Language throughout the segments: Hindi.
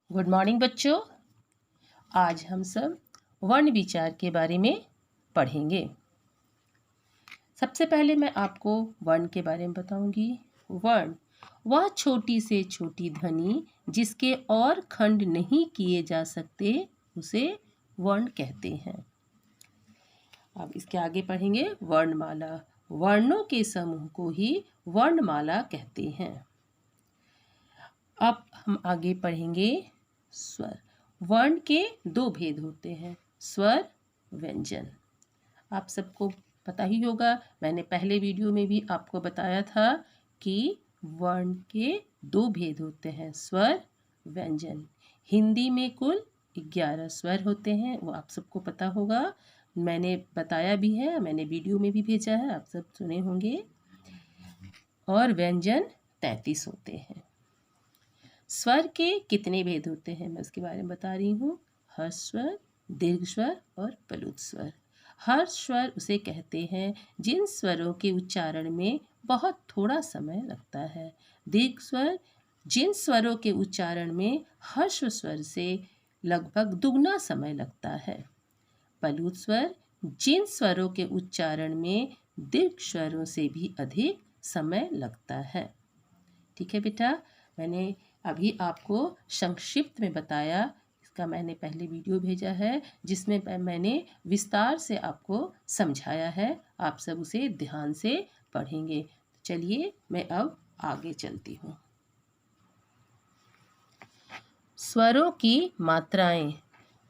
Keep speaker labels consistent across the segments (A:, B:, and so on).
A: गुड मॉर्निंग बच्चों। आज हम सब वर्ण विचार के बारे में पढ़ेंगे। सबसे पहले मैं आपको वर्ण के बारे में बताऊंगी। वर्ण वह छोटी से छोटी ध्वनि जिसके और खंड नहीं किए जा सकते उसे वर्ण कहते हैं। अब इसके आगे पढ़ेंगे वर्णमाला। वर्णों के समूह को ही वर्णमाला कहते हैं। अब हम आगे पढ़ेंगे स्वर। वर्ण के दो भेद होते हैं, स्वर, व्यंजन। आप सबको पता ही होगा, मैंने पहले वीडियो में भी आपको बताया था कि वर्ण के दो भेद होते हैं, स्वर, व्यंजन। हिंदी में कुल 11 स्वर होते हैं, वो आप सबको पता होगा, मैंने बताया भी है, मैंने वीडियो में भी भेजा है, आप सब सुने होंगे। और व्यंजन 33 होते हैं। स्वर के कितने भेद होते हैं मैं उसके बारे में बता रही हूँ। हर्ष स्वर, दीर्घ स्वर और प्लुत स्वर। हर्ष स्वर उसे कहते हैं जिन स्वरों के उच्चारण में बहुत थोड़ा समय लगता है। दीर्घ स्वर जिन स्वरों के उच्चारण में हर्ष स्वर से लगभग दुगना समय लगता है। प्लुत स्वर जिन स्वरों के उच्चारण में दीर्घ स्वरों से भी अधिक समय लगता है। ठीक है बेटा, मैंने अभी आपको संक्षिप्त में बताया। इसका मैंने पहले वीडियो भेजा है जिसमें मैंने विस्तार से आपको समझाया है। आप सब उसे ध्यान से पढ़ेंगे। चलिए मैं अब आगे चलती हूँ। स्वरों की मात्राएं।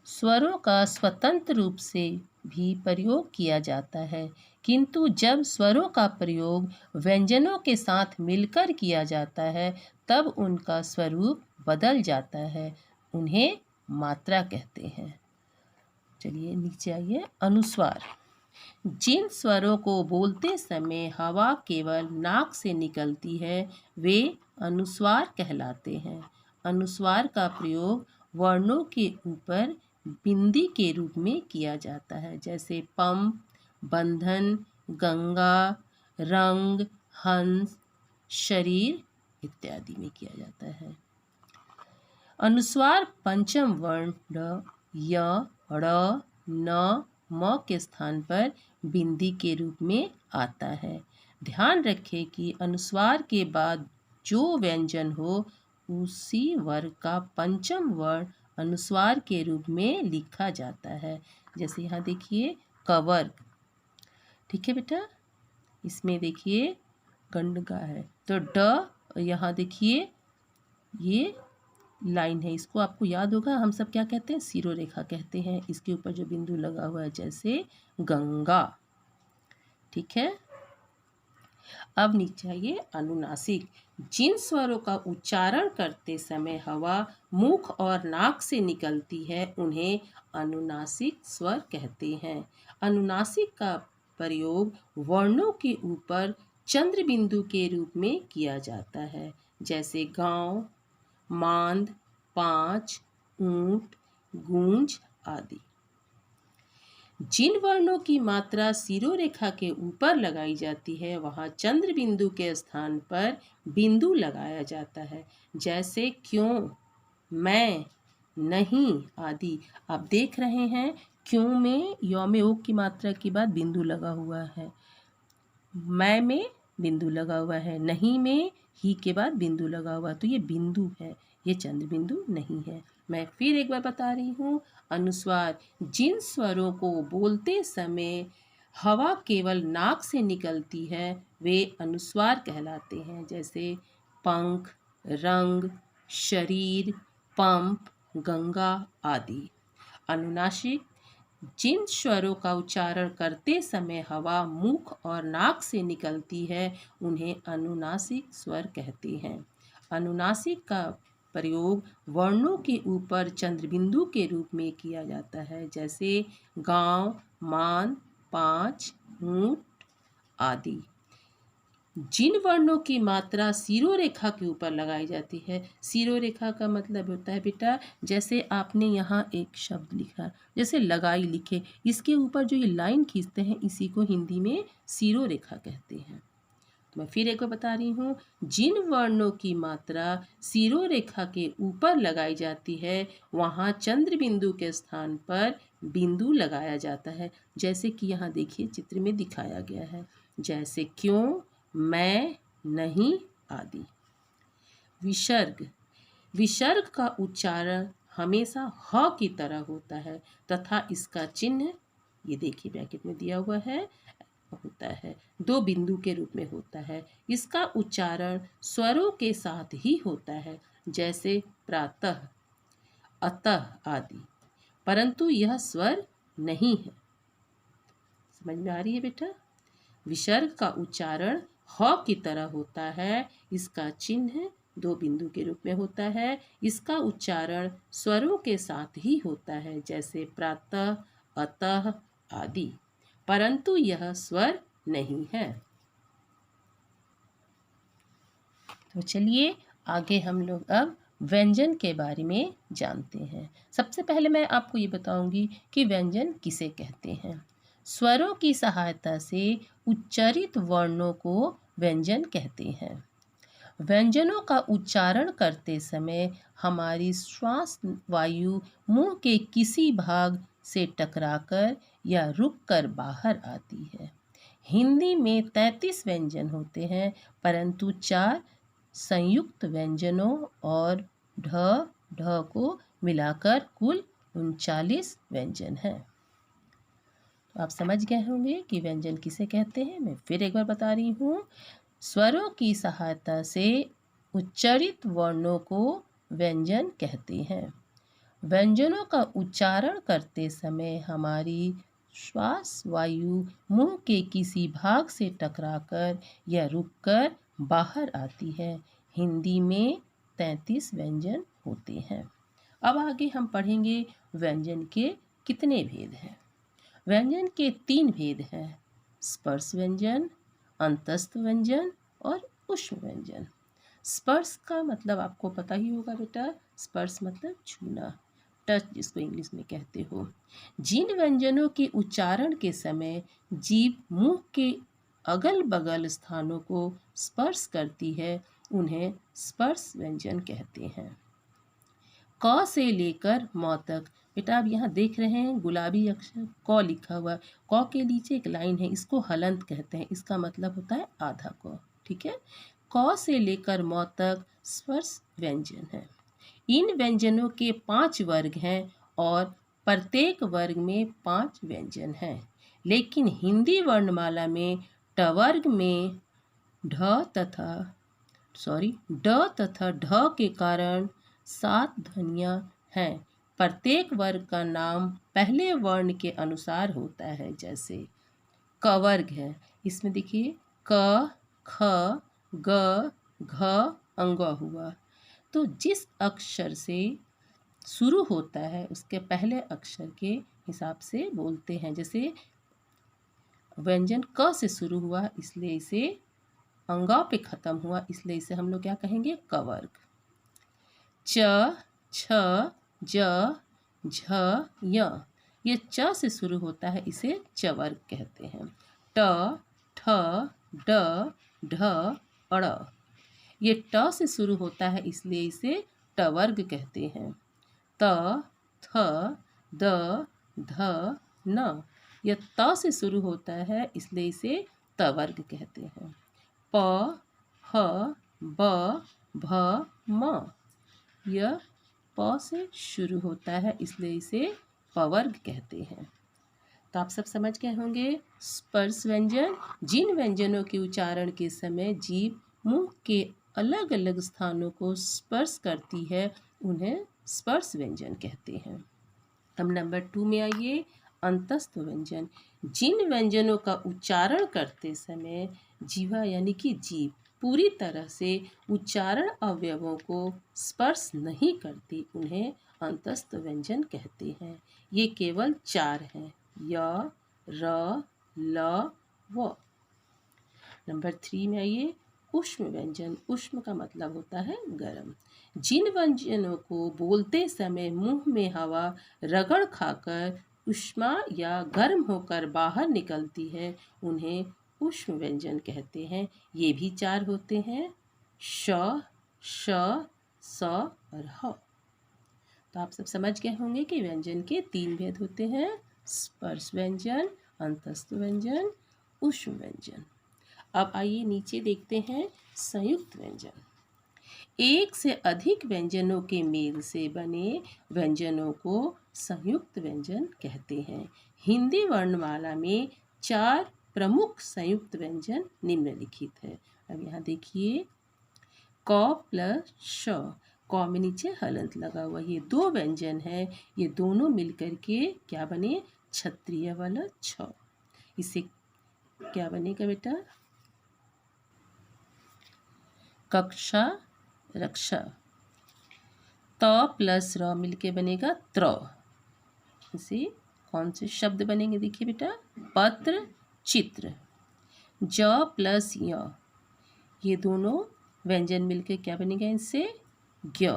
A: स्वरों का स्वतंत्र रूप से भी प्रयोग किया जाता है, किंतु जब स्वरों का प्रयोग व्यंजनों के साथ मिलकर किया जाता है तब उनका स्वरूप बदल जाता है, उन्हें मात्रा कहते हैं। चलिए नीचे आइए। अनुस्वार जिन स्वरों को बोलते समय हवा केवल नाक से निकलती है वे अनुस्वार कहलाते हैं। अनुस्वार का प्रयोग वर्णों के ऊपर बिंदी के रूप में किया जाता है, जैसे पम, बंधन, गंगा, रंग, हंस, शरीर इत्यादि में किया जाता है। अनुस्वार पंचम वर्ण ड, य, ड़, न, म के स्थान पर बिंदी के रूप में आता है। ध्यान रखें कि अनुस्वार के बाद जो व्यंजन हो उसी वर्ग का पंचम वर्ण अनुस्वार के रूप में लिखा जाता है। जैसे यहाँ देखिए कवर्ग। ठीक है बेटा, इसमें देखिए गंडगा है तो ड, यहाँ देखिए ये लाइन है, इसको आपको याद होगा, हम सब क्या कहते हैं, सिरोरेखा कहते हैं। इसके ऊपर जो बिंदु लगा हुआ है जैसे गंगा। ठीक है, अब नीचे आइए। अनुनासिक जिन स्वरों का उच्चारण करते समय हवा मुख और नाक से निकलती है उन्हें अनुनासिक स्वर कहते हैं। अनुनासिक का प्रयोग वर्णों के ऊपर चंद्र बिंदु के रूप में किया जाता है, जैसे गांव, मांद, पांच, ऊंट, गूंज आदि। जिन वर्णों की मात्रा सिरोरेखा के ऊपर लगाई जाती है वहां चंद्र बिंदु के स्थान पर बिंदु लगाया जाता है, जैसे क्यों, मैं, नहीं आदि। आप देख रहे हैं क्यों में यौ में ओ की मात्रा के बाद बिंदु लगा हुआ है, मैं में बिंदु लगा हुआ है, नहीं में ही के बाद बिंदु लगा हुआ, तो ये बिंदु है, ये चंद्र बिंदु नहीं है। मैं फिर एक बार बता रही हूँ। अनुस्वार जिन स्वरों को बोलते समय हवा केवल नाक से निकलती है वे अनुस्वार कहलाते हैं, जैसे पंख, रंग, शरीर, पंप, गंगा आदि। अनुनासिक जिन स्वरों का उच्चारण करते समय हवा मुख और नाक से निकलती है उन्हें अनुनासिक स्वर कहते हैं। अनुनासिक का प्रयोग वर्णों के ऊपर चंद्रबिंदु के रूप में किया जाता है, जैसे गांव, मान, पांच, ऊंट आदि। जिन वर्णों की मात्रा सिरोरेखा के ऊपर लगाई जाती है, सिरोरेखा का मतलब होता है बेटा, जैसे आपने यहाँ एक शब्द लिखा, जैसे लगाई लिखे, इसके ऊपर जो ये लाइन खींचते हैं इसी को हिंदी में सिरोरेखा कहते हैं। तो मैं फिर एक बार बता रही हूँ, जिन वर्णों की मात्रा शिरोरेखा के ऊपर लगाई जाती है वहाँ चंद्र बिंदु के स्थान पर बिंदु लगाया जाता है। जैसे कि यहाँ देखिए चित्र में दिखाया गया है, जैसे क्यों, मैं, नहीं आदि। विसर्ग, विसर्ग का उच्चारण हमेशा ह की तरह होता है तथा इसका चिन्ह, ये देखिए ब्रैकेट में दिया हुआ है, होता है, दो बिंदु के रूप में होता है। इसका उच्चारण स्वरों के साथ ही होता है, जैसे प्रातः, अतः आदि, परंतु यह स्वर नहीं है। समझ में आ रही है बेटा? विसर्ग का उच्चारण ह की तरह होता है, इसका चिन्ह दो बिंदु के रूप में होता है, इसका उच्चारण स्वरों के साथ ही होता है, जैसे प्रातः, अतः आदि, परंतु यह स्वर नहीं है। तो चलिए आगे हम लोग अब व्यंजन के बारे में जानते हैं। सबसे पहले मैं आपको ये बताऊंगी कि व्यंजन किसे कहते हैं। स्वरों की सहायता से उच्चारित वर्णों को व्यंजन कहते हैं। व्यंजनों का उच्चारण करते समय हमारी श्वास वायु मुंह के किसी भाग से टकराकर या रुककर बाहर आती है। हिंदी में 33 व्यंजन होते हैं, परंतु 4 संयुक्त व्यंजनों और ढ ढ को मिलाकर कुल 39 व्यंजन हैं। तो आप समझ गए होंगे कि व्यंजन किसे कहते हैं। मैं फिर एक बार बता रही हूँ, स्वरों की सहायता से उच्चारित वर्णों को व्यंजन कहते हैं। व्यंजनों का उच्चारण करते समय हमारी श्वास वायु मुंह के किसी भाग से टकराकर या रुककर बाहर आती है। हिंदी में 33 व्यंजन होते हैं। अब आगे हम पढ़ेंगे व्यंजन के कितने भेद हैं। व्यंजन के 3 भेद हैं, स्पर्श व्यंजन, अंतस्थ व्यंजन और उष्म व्यंजन। स्पर्श का मतलब आपको पता ही होगा बेटा, स्पर्श मतलब छूना, टच जिसको इंग्लिश में कहते हो। जिन व्यंजनों के उच्चारण के समय जीभ मुंह के अगल बगल स्थानों को स्पर्श करती है उन्हें स्पर्श व्यंजन कहते हैं। क से लेकर म तक, बेटा आप यहाँ देख रहे हैं गुलाबी अक्षर क लिखा हुआ, क के नीचे एक लाइन है, इसको हलंत कहते हैं, इसका मतलब होता है आधा क। ठीक है, क से लेकर म तक स्पर्श व्यंजन है। इन व्यंजनों के 5 वर्ग हैं और प्रत्येक वर्ग में 5 व्यंजन हैं, लेकिन हिंदी वर्णमाला में ट वर्ग में ढ तथा ढ के कारण 7 ध्वनियाँ हैं। प्रत्येक वर्ग का नाम पहले वर्ण के अनुसार होता है, जैसे क वर्ग है, इसमें देखिए क, ख, ग, घ अंग हुआ, तो जिस अक्षर से शुरू होता है उसके पहले अक्षर के हिसाब से बोलते हैं। जैसे व्यंजन क से शुरू हुआ इसलिए इसे अंगा पे खत्म हुआ, इसलिए इसे हम लोग क्या कहेंगे, क वर्ग। च, छ, ज, झ, य, ये च से शुरू होता है, इसे च वर्ग कहते हैं। ट, ठ, ड, ढ, अड़, ये ट से शुरू होता है इसलिए इसे ट वर्ग कहते हैं। त, थ, द, ध, न, यह त से शुरू होता है इसलिए इसे त वर्ग कहते हैं। प, ह, ब, भ, म, यह प से शुरू होता है इसलिए इसे प वर्ग कहते हैं। तो आप सब समझ गए होंगे स्पर्श व्यंजन, जिन व्यंजनों के उच्चारण के समय जीभ मुंह के अलग अलग स्थानों को स्पर्श करती है उन्हें स्पर्श व्यंजन कहते हैं। अब नंबर 2 में आइए, अंतस्थ व्यंजन। जिन व्यंजनों का उच्चारण करते समय जीवा यानी कि जीभ पूरी तरह से उच्चारण अवयवों को स्पर्श नहीं करती उन्हें अंतस्थ व्यंजन कहते हैं। ये केवल 4 हैं, य, र, ल, व। नंबर 3 में आइए, उष्म व्यंजन। उष्म का मतलब होता है गर्म। जिन व्यंजनों को बोलते समय मुंह में हवा रगड़ खाकर उष्मा या गर्म होकर बाहर निकलती है उन्हें ऊष्म व्यंजन कहते हैं। ये भी 4 होते हैं, श, श, स और ह। तो आप सब समझ गए होंगे कि व्यंजन के 3 भेद होते हैं, स्पर्श व्यंजन, अंतस्थ व्यंजन, ऊष्म व्यंजन। अब आइए नीचे देखते हैं संयुक्त व्यंजन। एक से अधिक व्यंजनों के मेल से बने व्यंजनों को संयुक्त व्यंजन कहते हैं। हिंदी वर्णमाला में 4 प्रमुख संयुक्त व्यंजन निम्नलिखित है। अब यहाँ देखिए, क प्लस श, क में नीचे हलंत लगा हुआ, ये 2 व्यंजन है, ये दोनों मिलकर के क्या बने, क्षत्रिय वाला छ। इससे क्या बनेगा बेटा, कक्षा, रक्षा। त प्लस र मिलके बनेगा त्र। इसे कौन से शब्द बनेंगे, देखिए बेटा, पत्र, चित्र। ज प्लस य, ये दोनों व्यंजन मिलके क्या बनेगा, इनसे ज्ञ।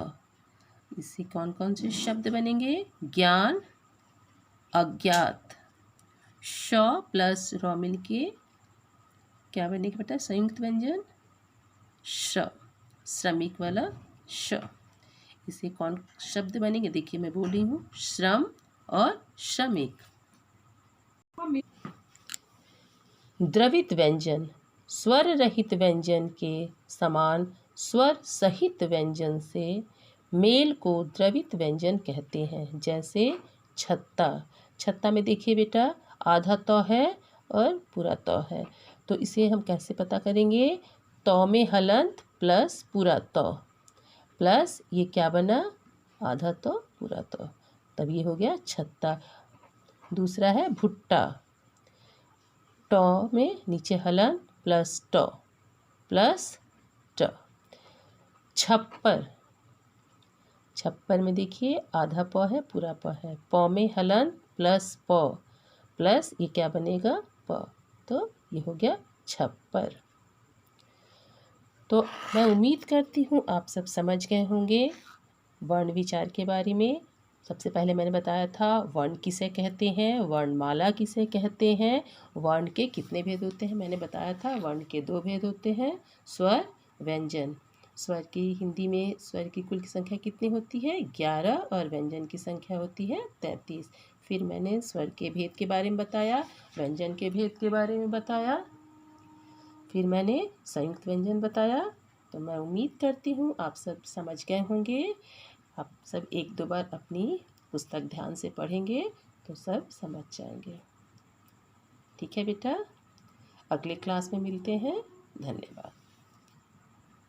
A: इससे कौन कौन से शब्द बनेंगे, ज्ञान, अज्ञात। श प्लस र मिलके क्या बनेगा बेटा, संयुक्त व्यंजन श्र, श्रमिक वाला श। इसे कौन शब्द बनेंगे, देखिए मैं बोल रही हूँ, श्रम और श्रमिक। द्रवित व्यंजन, स्वर रहित व्यंजन के समान स्वर सहित व्यंजन से मेल को द्रवित व्यंजन कहते हैं। जैसे छत्ता, छत्ता में देखिए बेटा, आधा त है और पूरा त है, तो इसे हम कैसे पता करेंगे, त में हलंत प्लस पूरा त प्लस ये क्या बना, आधा त पूरा त, तब ये हो गया छत्ता। दूसरा है भुट्टा, ट में नीचे हलन प्लस ट प्लस ट। छप्पर, छप्पर में देखिए आधा प है पूरा प है, प में हलन प्लस प प्लस ये क्या बनेगा, प, तो ये हो गया छप्पर। तो मैं उम्मीद करती हूँ आप सब समझ गए होंगे वर्ण विचार के बारे में। सबसे पहले मैंने बताया था वर्ण किसे कहते हैं, वर्णमाला किसे कहते हैं, वर्ण के कितने भेद होते हैं। मैंने बताया था वर्ण के 2 भेद होते हैं, स्वर, व्यंजन। स्वर की हिंदी में स्वर की कुल संख्या कितनी होती है, 11, और व्यंजन की संख्या होती है 33। फिर मैंने स्वर के भेद के बारे में बताया, व्यंजन के भेद के बारे में बताया, फिर मैंने संयुक्त व्यंजन बताया। तो मैं उम्मीद करती हूँ आप सब समझ गए होंगे। आप सब 1-2 बार अपनी पुस्तक ध्यान से पढ़ेंगे तो सब समझ जाएंगे। ठीक है बेटा, अगले क्लास में मिलते हैं। धन्यवाद।